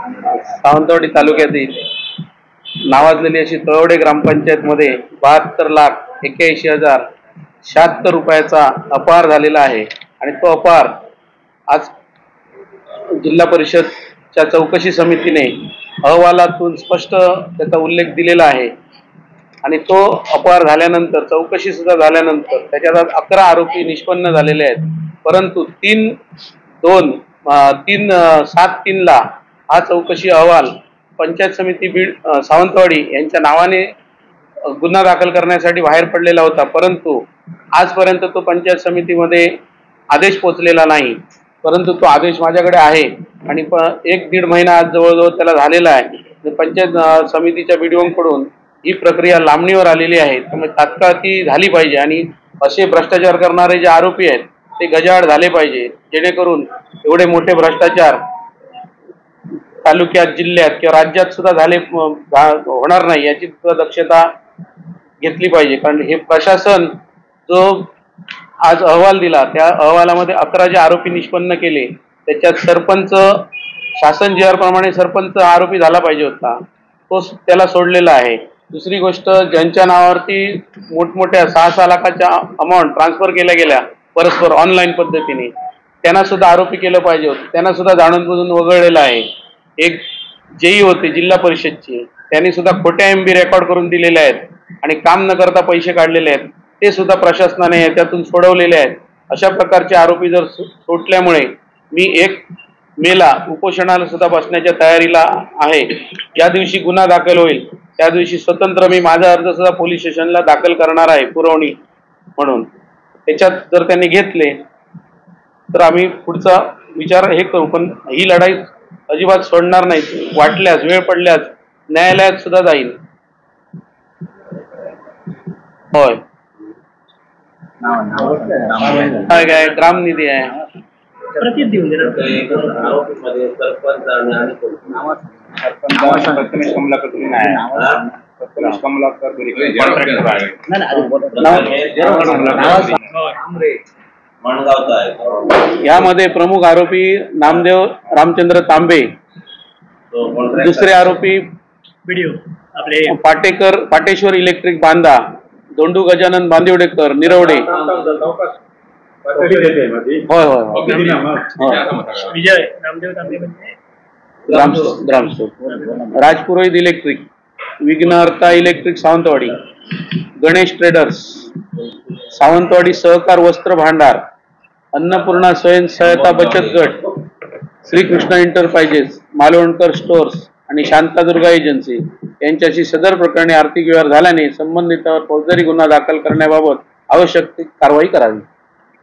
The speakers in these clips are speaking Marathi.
सावंतवाडी तालुक्यातील नावाजलेली अशी तळवडे ग्रामपंचायतमध्ये 72,81,076 रुपयाचा अपहार झालेला आहे आणि तो अपहार आज जिल्हा परिषदच्या चौकशी समितीने अहवालातून स्पष्ट त्याचा उल्लेख दिलेला आहे आणि तो अपहार झाल्यानंतर चौकशी सुद्धा झाल्यानंतर त्याच्यात 11 आरोपी निष्पन्न झालेले आहेत, परंतु 7/3 ला हा चौकशी अहवाल पंचायत समिती बीड सावंतवाडी यांच्या नावाने गुन्हा दाखल करण्यासाठी बाहेर पडलेला होता, परंतु आजपर्यंत तो पंचायत समितीमध्ये आदेश पोचलेला नाही. परंतु तो आदेश माझ्याकडे आहे आणि 1-1.5 महिना आज जवळजवळ त्याला झालेला आहे. पंचायत समितीच्या बीडीओंकडून ही प्रक्रिया लांबणीवर आलेली आहे, त्यामुळे तात्काळ ती झाली पाहिजे आणि असे भ्रष्टाचार करणारे जे आरोपी आहेत ते गजाआड झाले पाहिजे, जेणेकरून एवढे मोठे भ्रष्टाचार तालुक्यात, जिल्ह्यात किंवा राज्यात सुद्धा होणार नाही याची सुद्धा दक्षता घेतली पाहिजे. कारण हे प्रशासन जो आज अहवाल दिला त्या अहवालामध्ये 11 जे आरोपी निष्पन्न केले त्याच्यात सरपंच शासन जी आर प्रमाणे सरपंच आरोपी झाला पाहिजे होता, तो त्याला सोडलेला आहे. दुसरी गोष्ट, ज्यांच्या नावावरती मोठमोठ्या 6-6 लाखाच्या अमाऊंट ट्रान्सफर केल्या गेल्या परस्पर ऑनलाईन पद्धतीने, त्यांना सुद्धा आरोपी केलं पाहिजे होतं, त्यांना सुद्धा जाणून बुजून वगळलेलं आहे. एक जेई होते जिल्हा परिषदची, त्यांनी सुद्धा खोट्या MB रेकॉर्ड करून दिलेले आहेत आणि काम न करता पैसे काढलेले आहेत, ते सुद्धा प्रशासनाने त्यातून सोडवलेले आहेत. अशा प्रकारचे आरोपी जर सुटल्यामुळे मी 1 मेला उपोषणाला सुद्धा बसण्याच्या तयारीला आहे. ज्या दिवशी गुन्हा दाखल होईल त्या दिवशी स्वतंत्र मी माझा अर्ज सुद्धा पोलीस स्टेशनला दाखल करणार आहे पुरवणी म्हणून. त्याच्यात जर त्यांनी घेतले तर आम्ही पुढचा विचार हे करू, पण ही लढाई अजिबात सोडणार नाही. वाटल्यास वेळ पडल्यास न्यायालयात सुद्धा जाईल. होय, काय ग्रामनिधी आहे यामध्ये प्रमुख आरोपी नामदेव रामचंद्र तांबे, दुसरे आरोपी पाटेश्वर इलेक्ट्रिक बांदा, दोंडू गजानन बांदिवडेकर निरवडे. होय होय राजपुरोहित इलेक्ट्रिक, विघ्नहर्ता इलेक्ट्रिक सावंतवाडी, गणेश ट्रेडर्स सावंतवाडी, सहकार वस्त्र भांडार, अन्नपूर्णा स्वयं सहायता बचत गट, श्रीकृष्ण एंटरप्राइजेस, मालवणकर स्टोअर्स आणि शांतादुर्गा एजन्सी यांच्याशी सदर प्रकरणी आर्थिक व्यवहार झाल्याने संबंधितांवर फौजदारी गुन्हा दाखल करण्याबाबत आवश्यक ती कारवाई करावी.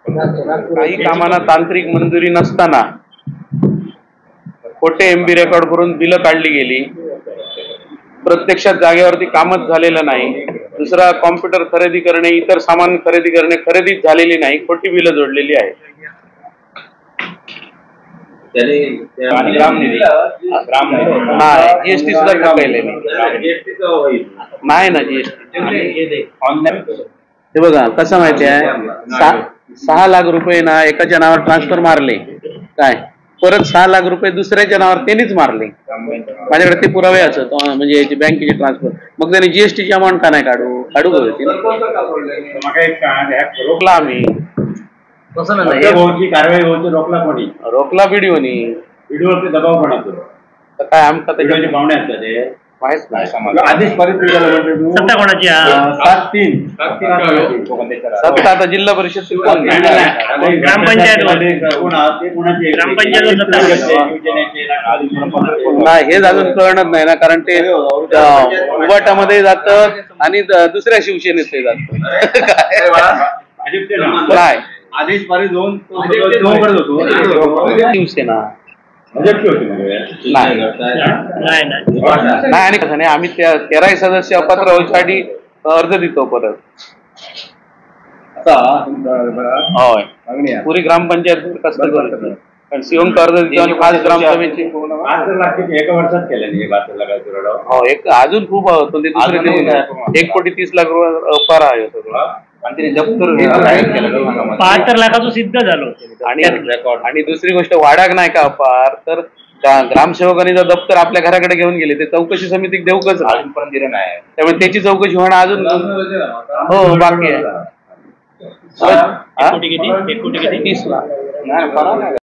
काही कामांना तांत्रिक मंजुरी नसताना खोटे MB रेकॉर्ड करून बिलं काढली गेली, प्रत्यक्षात जागेवरती कामच झालेलं नाही. दुसरा, कॉम्प्युटर खरेदी करणे, इतर सामान खरेदी करणे, खरेदीच झालेली नाही, खोटी बिलं जोडलेली आहेत. GST सुद्धा नाही ना. GST हे बघा कसं माहिती आहे, 6 लाख रुपये ना एकाच्या नावावर ट्रान्सफर मारले, काय परत 6 लाख रुपये दुसऱ्याच्या नावावर त्यांनीच मारले. माझ्याकडे ते पुरावे असत, म्हणजे याची बँकेची ट्रान्सफर. मग त्यांनी GST ची अमाऊंट का नाही काढू रोखला आम्ही. रोखला बीडीओनी. दबाव कोणाचा काय आमचा त्याच्या पाहुणे असतात ते माहित नाही. आदेश सत्ता कोणाची? 7 आता जिल्हा परिषद हे अजून कळणार नाही ना, कारण ते उबाटामध्ये जात आणि दुसऱ्या शिवसेनेत ते जात. काय आदेश पारित होऊन शिवसेना नाही. आणि कसं नाही, आम्ही 13 सदस्य अपात्र होण्यासाठी अर्ज देतो परत. होय, पुरी ग्रामपंचायत कष्ट करतो, कारण शिवंक अर्ज देतो आणि 5 ग्रामसभेची एका वर्षात केल्याने हो. एक अजून खूप होतो ते दुसरे 1,30,00,000 अपार आहे सगळं. आणि तिने जप्त करून 72 लाखाचं सिद्ध झालं. आणि दुसरी गोष्ट, वाडाक नाही का अपार, तर त्या ग्रामसेवकांनी जर दप्तर आपल्या घराकडे घेऊन गेले ते चौकशी समिती देऊ कसं अजूनपर्यंत दिलं नाही. त्यामुळे त्याची चौकशी होणं अजून हो बाकी आहे. 1 कोटी किती 1 कोटी किती 30 लाख. नाही,